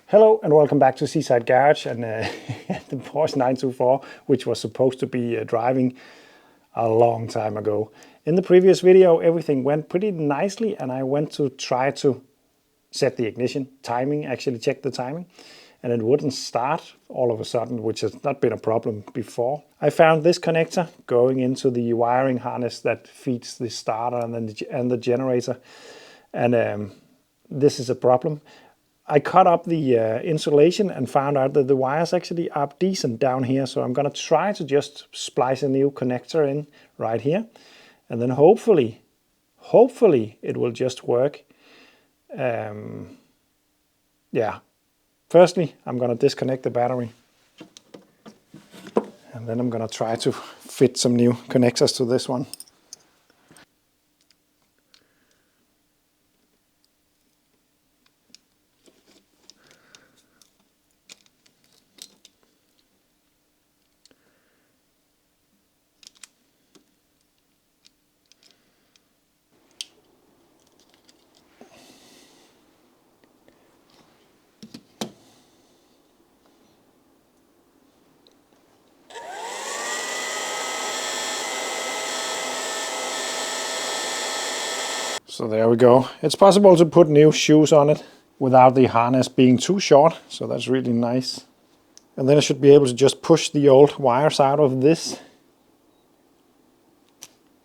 Hello and welcome back to Seaside Garage and the Porsche 924, which was supposed to be driving a long time ago. In the previous video, everything went pretty nicely and I went to try to set the ignition timing, actually check the timing, and it wouldn't start all of a sudden, which has not been a problem before. I found this connector going into the wiring harness that feeds the starter and the generator, and this is a problem. I cut up the insulation and found out that the wires actually are decent down here. So I'm going to try to just splice a new connector in right here. And then hopefully it will just work. Yeah. Firstly, I'm going to disconnect the battery. And then I'm going to try to fit some new connectors to this one. So there we go. It's possible to put new shoes on it without the harness being too short. So that's really nice. And then I should be able to just push the old wires out of this.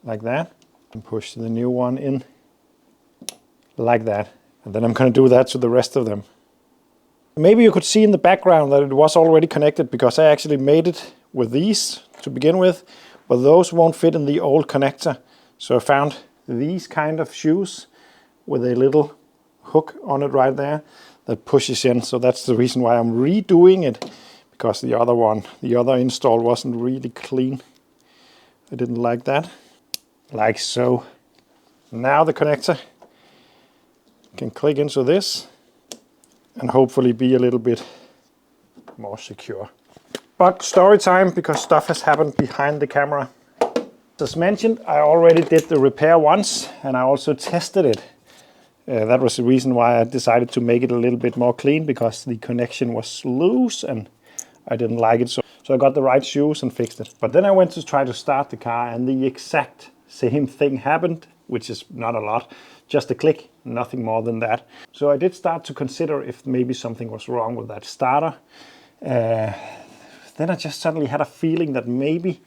Like that. And push the new one in. Like that. And then I'm going to do that to the rest of them. Maybe you could see in the background that it was already connected because I actually made it with these to begin with. But those won't fit in the old connector. So I found these kind of shoes with a little hook on it right there that pushes in. So that's the reason why I'm redoing it, because the other install wasn't really clean. I didn't like that. Like so. Now the connector can click into this and hopefully be a little bit more secure. But story time, because stuff has happened behind the camera. As mentioned, I already did the repair once and I also tested it. That was the reason why I decided to make it a little bit more clean, because the connection was loose and I didn't like it. So I got the right shoes and fixed it. But then I went to try to start the car and the exact same thing happened, which is not a lot, just a click, nothing more than that. So I did start to consider if maybe something was wrong with that starter. Then I just suddenly had a feeling that maybe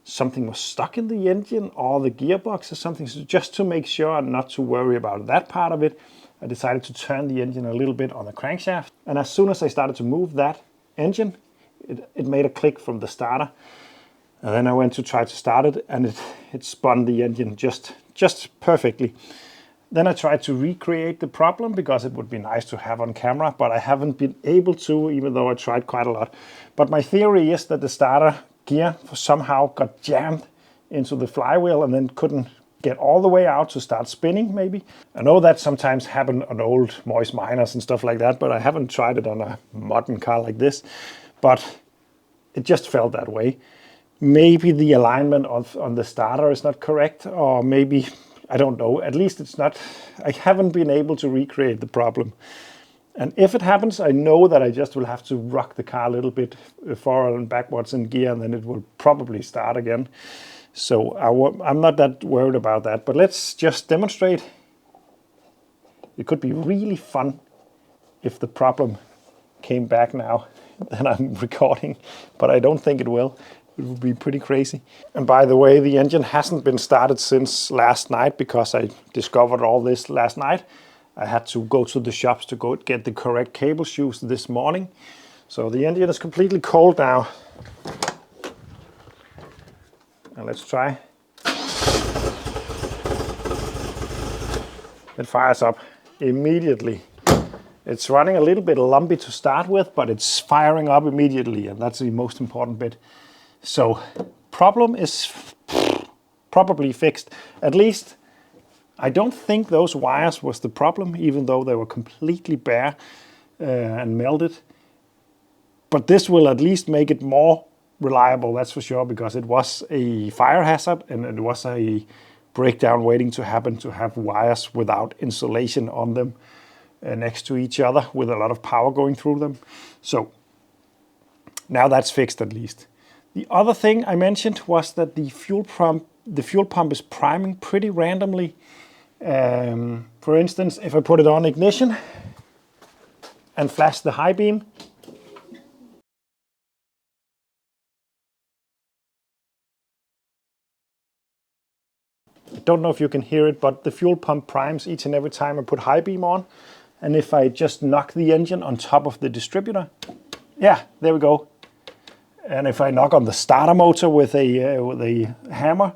something was stuck in the engine or the gearbox or something. So just to make sure and not to worry about that part of it, I decided to turn the engine a little bit on the crankshaft. And as soon as I started to move that engine, it made a click from the starter. And then I went to try to start it and it spun the engine just perfectly. Then I tried to recreate the problem because it would be nice to have on camera, but I haven't been able to, even though I tried quite a lot. But my theory is that the starter gear somehow got jammed into the flywheel and then couldn't get all the way out to start spinning, maybe. I know that sometimes happened on old Moise Miners and stuff like that, but I haven't tried it on a modern car like this. But it just felt that way. Maybe the alignment on the starter is not correct, or maybe, I don't know. At least it's not, I haven't been able to recreate the problem. And if it happens, I know that I just will have to rock the car a little bit forward and backwards in gear, and then it will probably start again. So I'm not that worried about that. But let's just demonstrate. It could be really fun if the problem came back now that I'm recording, but I don't think it will. It would be pretty crazy. And by the way, the engine hasn't been started since last night because I discovered all this last night. I had to go to the shops to go get the correct cable shoes this morning. So the engine is completely cold now. And let's try. It fires up immediately. It's running a little bit lumpy to start with, but it's firing up immediately, and that's the most important bit. So problem is probably fixed. At least I don't think those wires was the problem, even though they were completely bare and melted. But this will at least make it more reliable, that's for sure, because it was a fire hazard and it was a breakdown waiting to happen to have wires without insulation on them. next to each other with a lot of power going through them. So now that's fixed at least. The other thing I mentioned was that the fuel pump is priming pretty randomly. For instance, if I put it on ignition and flash the high beam, I don't know if you can hear it, but the fuel pump primes each and every time I put high beam on. And if I just knock the engine on top of the distributor, yeah, there we go. And if I knock on the starter motor with a hammer,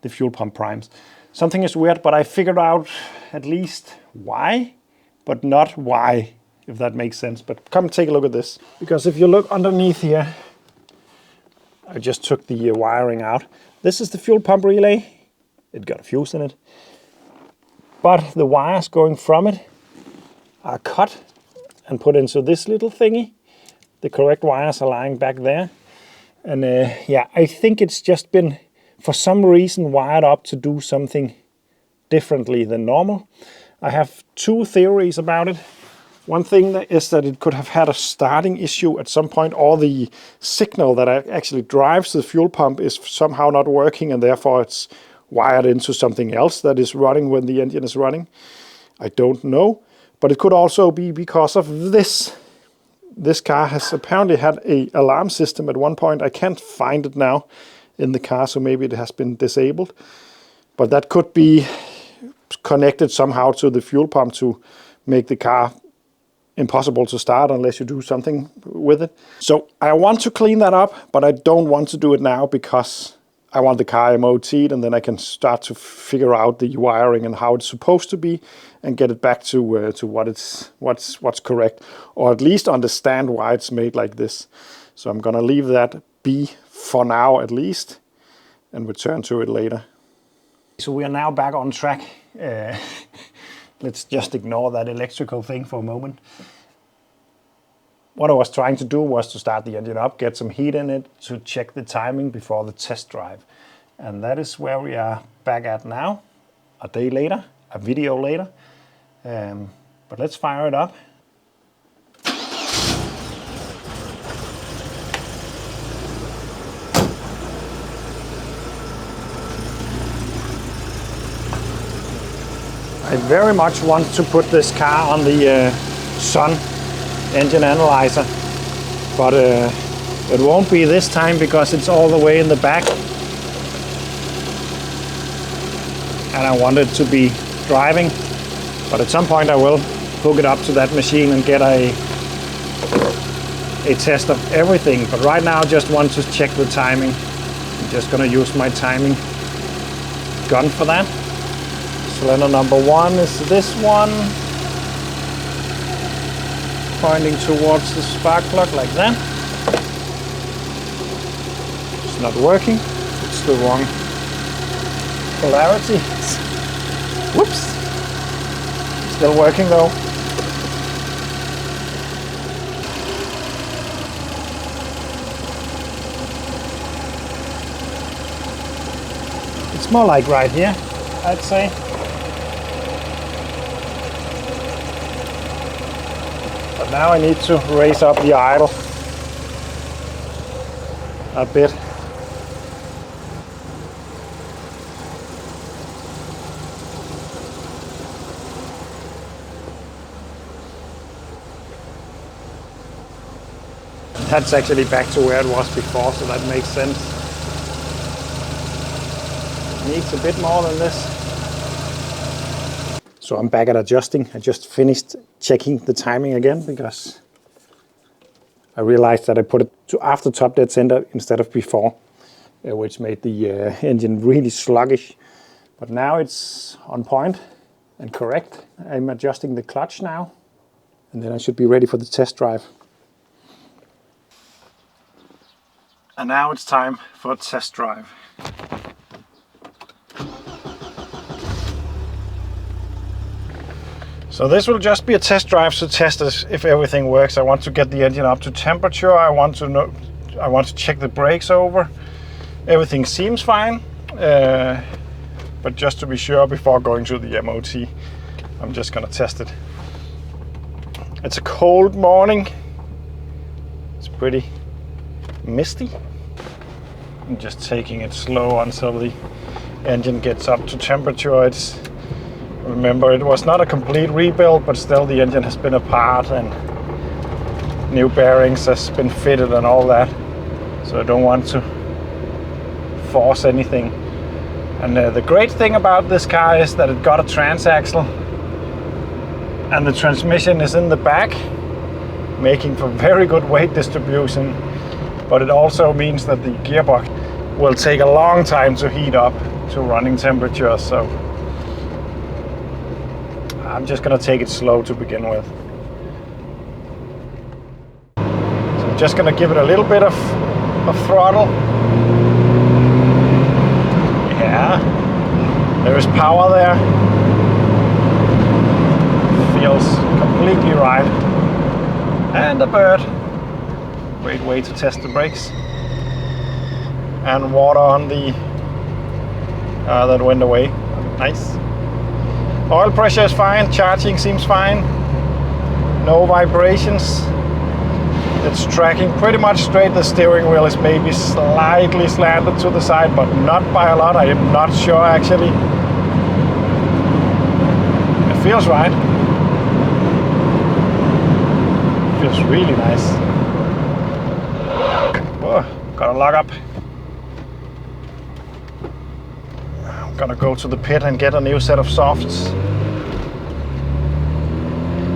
the fuel pump primes. Something is weird, but I figured out at least why, but not why, if that makes sense. But come take a look at this. Because if you look underneath here, I just took the wiring out. This is the fuel pump relay. It got a fuse in it. But the wires going from it are cut and put into this little thingy. The correct wires are lying back there. And yeah, I think it's just been, for some reason, wired up to do something differently than normal. I have two theories about it. One thing is that it could have had a starting issue at some point, or the signal that actually drives the fuel pump is somehow not working, and therefore it's wired into something else that is running when the engine is running. I don't know, but it could also be because of this. This car has apparently had an alarm system at one point. I can't find it now in the car, so maybe it has been disabled. But that could be connected somehow to the fuel pump to make the car impossible to start unless you do something with it. So I want to clean that up, but I don't want to do it now because I want the car MOT'd, and then I can start to figure out the wiring and how it's supposed to be and get it back to what's correct, or at least understand why it's made like this. So I'm gonna leave that be for now at least and return to it later. So we are now back on track. Let's just ignore that electrical thing for a moment. What I was trying to do was to start the engine up, get some heat in it to check the timing before the test drive. And that is where we are back at now, a day later, a video later. But let's fire it up. I very much want to put this car on the Sun engine analyzer, but it won't be this time because it's all the way in the back, and I want it to be driving. But at some point I will hook it up to that machine and get a test of everything. But right now I just want to check the timing. I'm just gonna use my timing gun for that. Cylinder number 1 is this one, pointing towards the spark plug like that. It's not working. It's the wrong polarity. Whoops. Still working though. It's more like right here, I'd say. But now I need to raise up the idle a bit. That's actually back to where it was before, so that makes sense. It needs a bit more than this. So I'm back at adjusting. I just finished checking the timing again because I realized that I put it to after top dead center instead of before, which made the engine really sluggish. But now it's on point and correct. I'm adjusting the clutch now, and then I should be ready for the test drive. And now it's time for a test drive. So this will just be a test drive to test if everything works. I want to get the engine up to temperature. I want to check the brakes over. Everything seems fine, but just to be sure before going to the MOT, I'm just gonna test it. It's a cold morning. It's pretty misty. I'm just taking it slow until the engine gets up to temperature. Remember, it was not a complete rebuild, but still the engine has been apart and new bearings has been fitted and all that. So I don't want to force anything. And the great thing about this car is that it got a transaxle and the transmission is in the back, making for very good weight distribution. But it also means that the gearbox will take a long time to heat up to running temperature. So I'm just gonna take it slow to begin with. So I'm just gonna give it a little bit of throttle. Yeah, there is power there. Feels completely right. And a bird. Great way to test the brakes. And water on the that went away. Nice. Oil pressure is fine. Charging seems fine. No vibrations. It's tracking pretty much straight. The steering wheel is maybe slightly slanted to the side, but not by a lot. I am not sure actually. It feels right. It feels really nice. Oh, gotta lock up. I'm gonna go to the pit and get a new set of softs.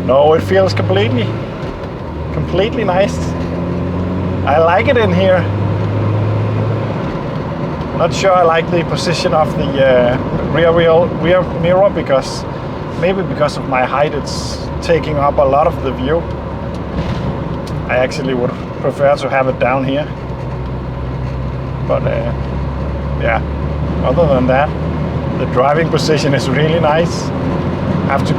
No, it feels completely nice. I like it in here. Not sure I like the position of the rear mirror because of my height it's taking up a lot of the view. I actually would prefer to have it down here. But yeah, other than that, the driving position is really nice. Have to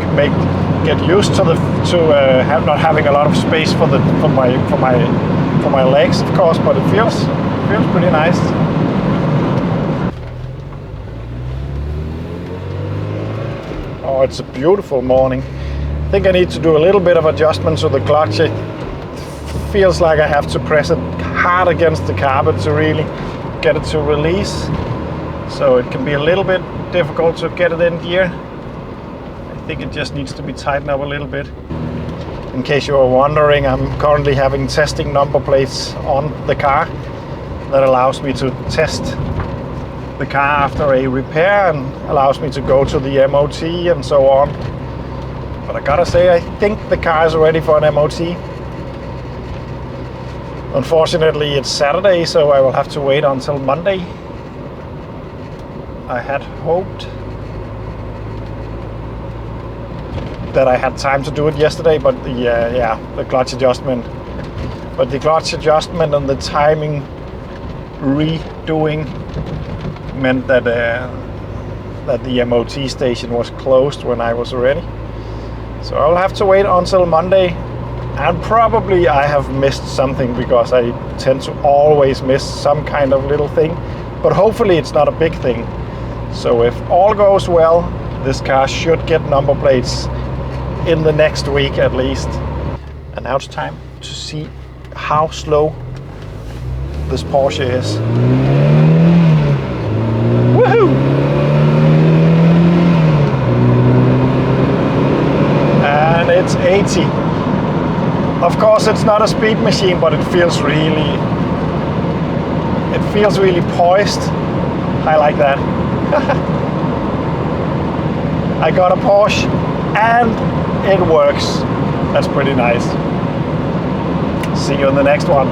get used to not having a lot of space for my legs, of course, but it feels pretty nice. Oh, it's a beautiful morning. I think I need to do a little bit of adjustment to the clutch. It feels like I have to press it hard against the carpet to really get it to release. So it can be a little bit difficult to get it in gear. I think it just needs to be tightened up a little bit. In case you are wondering, I'm currently having testing number plates on the car. That allows me to test the car after a repair and allows me to go to the MOT and so on. But I gotta say, I think the car is ready for an MOT. Unfortunately, it's Saturday, so I will have to wait until Monday. I had hoped that I had time to do it yesterday, but the clutch adjustment. But the clutch adjustment and the timing redoing meant that the MOT station was closed when I was ready. So I'll have to wait until Monday. And probably I have missed something because I tend to always miss some kind of little thing. But hopefully it's not a big thing. So if all goes well, this car should get number plates in the next week at least. And now it's time to see how slow this Porsche is. Woohoo! And it's 80. Of course, it's not a speed machine, but it feels really poised. I like that. I got a Porsche and it works. That's pretty nice. See you in the next one.